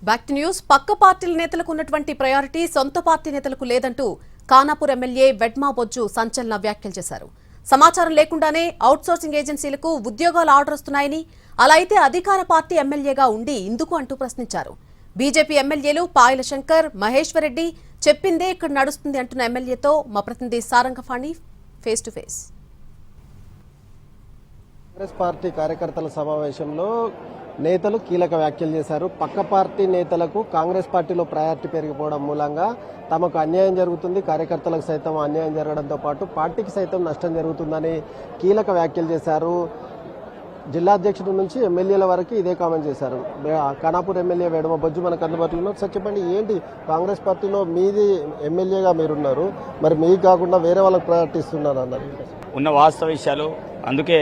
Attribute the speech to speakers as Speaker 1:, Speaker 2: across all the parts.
Speaker 1: Back to news. పక్క పార్టీల నేతలకు ఉన్నటువంటి ప్రయారిటీ సొంత పార్టీ నేతలకు లేదంటూ ఖానాపూర్ ఎమ్మెల్యే వెడ్మా బొజ్జు సంచలన వ్యాఖ్యలు చేశారు. సమాచారం లేకుండానే అవుట్సోర్సింగ్ ఏజెన్సీలకు ఉద్యోగాలు ఆర్డర్ వస్తున్నాయని, అలా అయితే అధికార పార్టీ ఎమ్మెల్యేగా ఉండి ఇందుకు అంటూ ప్రశ్నించారు. బీజేపీ ఎమ్మెల్యేలు పాయల శంకర్, మహేశ్వర్ రెడ్డి చెప్పిందే ఇక్కడ నడుస్తుంది అంటున్న ఎమ్మెల్యేతో మా ప్రతినిధి Sarangapani face to face.
Speaker 2: Congress party కార్యకర్తల సమావేశంలో నేతలు కీలక వ్యాఖ్యలు చేశారు. పక్క పార్టీ నేతలకు కాంగ్రెస్ పార్టీలో ప్రయారిటీ పెరిగిపోవడం మూలంగా తమకు అన్యాయం జరుగుతుంది, కార్యకర్తలకు సైతం అన్యాయం జరగడంతో పాటు పార్టీకి సైతం నష్టం జరుగుతుందని కీలక వ్యాఖ్యలు చేశారు. జిల్లా అధ్యక్షుడి నుంచి ఎమ్మెల్యేల వరకు ఇదే కామెంట్ చేశారు. ఖానాపూర్ ఎమ్మెల్యే వెడమ బొజ్జు మనకు అందుబాటులో ఉన్నారు. సార్ చెప్పండి, ఏంటి కాంగ్రెస్ పార్టీలో మీది ఎమ్మెల్యేగా మీరున్నారు, మరి మీకు కాకుండా వేరే వాళ్ళకి ప్రయారిటీ ఇస్తున్నారు అన్నారు.
Speaker 3: ఉన్న వాస్తవ విషయాలు, అందుకే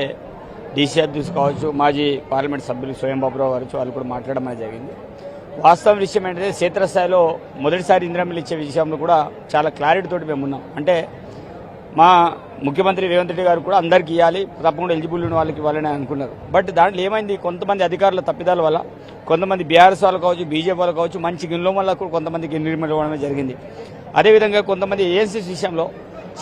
Speaker 3: డీసీ అధ్యక్షులు కావచ్చు, మాజీ పార్లమెంట్ సభ్యులు స్వయం బాబురావు గారు వాళ్ళు కూడా మాట్లాడడం అనేది జరిగింది. వాస్తవ విషయం ఏంటంటే క్షేత్రస్థాయిలో మొదటిసారి ఇందిరామిల్లు ఇచ్చే విషయంలో కూడా చాలా క్లారిటీతోటి మేము ఉన్నాం. అంటే మా ముఖ్యమంత్రి రేవంత్ రెడ్డి గారు కూడా అందరికీ ఇవ్వాలి, తప్పకుండా ఎలిజిబుల్ ఉన్న వాళ్ళకి ఇవ్వాలని అనుకున్నారు. బట్ దాంట్లో ఏమైంది, కొంతమంది అధికారుల తప్పిదాల వల్ల కొంతమంది బీఆర్ఎస్ వాళ్ళు కావచ్చు, బీజేపీ వాళ్ళు కావచ్చు, మంచి గిన్నెల వల్ల కూడా కొంతమందికి నిర్మించడం జరిగింది. అదేవిధంగా కొంతమంది ఏజెన్సీస్ విషయంలో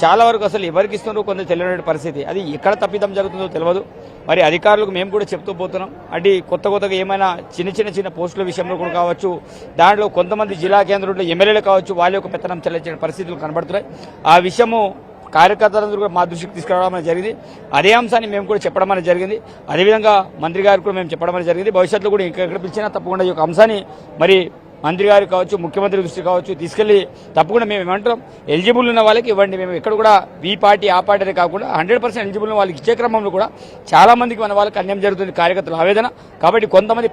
Speaker 3: చాలా వరకు అసలు ఎవరికి ఇస్తున్నారో కొంత తెలియని పరిస్థితి. అది ఎక్కడ తప్పిదం జరుగుతుందో తెలియదు. మరి అధికారులకు మేము కూడా చెప్తూ పోతున్నాం. అంటే కొత్తగా ఏమైనా చిన్న పోస్టుల విషయంలో కూడా కావచ్చు, దాంట్లో కొంతమంది జిల్లా కేంద్రంలో ఎమ్మెల్యేలు కావచ్చు, వాళ్ళ యొక్క పెత్తనం చెల్లించిన పరిస్థితులు కనబడుతున్నాయి. ఆ విషయము కార్యకర్తలందరూ కూడా మా దృష్టికి తీసుకురావడం జరిగింది. అదే అంశాన్ని మేము కూడా చెప్పడం అనేది జరిగింది. అదేవిధంగా మంత్రి గారికి కూడా మేము చెప్పడం అనేది జరిగింది. భవిష్యత్తులో కూడా ఎక్కడ పిలిచినా తప్పకుండా ఈ యొక్క అంశాన్ని మరి మంత్రి గారు కావచ్చు, ముఖ్యమంత్రి దృష్టి కావచ్చు తీసుకెళ్లి తప్పకుండా మేము ఏమంటాం, ఎలిజిబుల్ ఉన్న వాళ్ళకి ఇవ్వండి. మేము ఎక్కడ కూడా ఈ పార్టీ ఆ పార్టీ కాకుండా 100% ఎలిజిబుల్ ఉన్న వాళ్ళకి ఇచ్చే క్రమంలో కూడా చాలా మందికి మన వాళ్ళకి అన్యాయం జరుగుతుంది, కార్యకర్తలు ఆవేదన. కాబట్టి కొంతమంది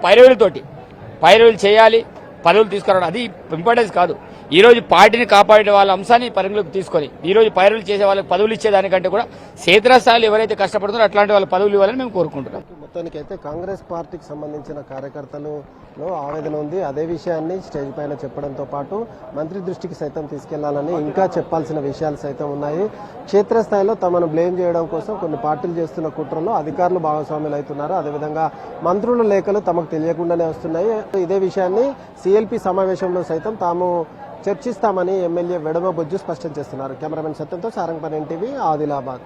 Speaker 3: పైరవీలు చేయాలి, పదవులు తీసుకురావడం అది ఇంపార్టెన్స్ కాదు. ఈరోజు పార్టీని కాపాడే వాళ్ళ అంశాన్ని పరిగణలోకి తీసుకొని ఈరోజు పైరవీలు చేసే వాళ్ళకి పదవులు ఇచ్చేదానికంటే కూడా క్షేత్రస్థాయిలో ఎవరైతే కష్టపడుతున్నారో అట్లాంటి వాళ్ళ పదవులు ఇవ్వాలని మేము కోరుకుంటున్నాం.
Speaker 2: మొత్తానికైతే కాంగ్రెస్ పార్టీకి సంబంధించిన కార్యకర్తలలో ఆవేదన ఉంది. అదే విషయాన్ని స్టేజ్ పైన చెప్పడంతో పాటు మంత్రి దృష్టికి సైతం తీసుకెళ్లాలని ఇంకా చెప్పాల్సిన విషయాలు సైతం ఉన్నాయి. క్షేత్రస్థాయిలో తమను బ్లేమ్ చేయడం కోసం కొన్ని పార్టీలు చేస్తున్న కుట్రలో అధికారులు భాగస్వాములు అవుతున్నారు. అదేవిధంగా మంత్రుల లేఖలు తమకు తెలియకుండానే వస్తున్నాయి. ఇదే విషయాన్ని సిఎల్పి సమావేశంలో సైతం తాము చర్చిస్తామని ఎమ్మెల్యే వెడమ బొజ్జు స్పష్టం చేస్తున్నారు. కెమెరామెన్ సత్యంతో సారంగపల్లి NTV, ఆదిలాబాద్.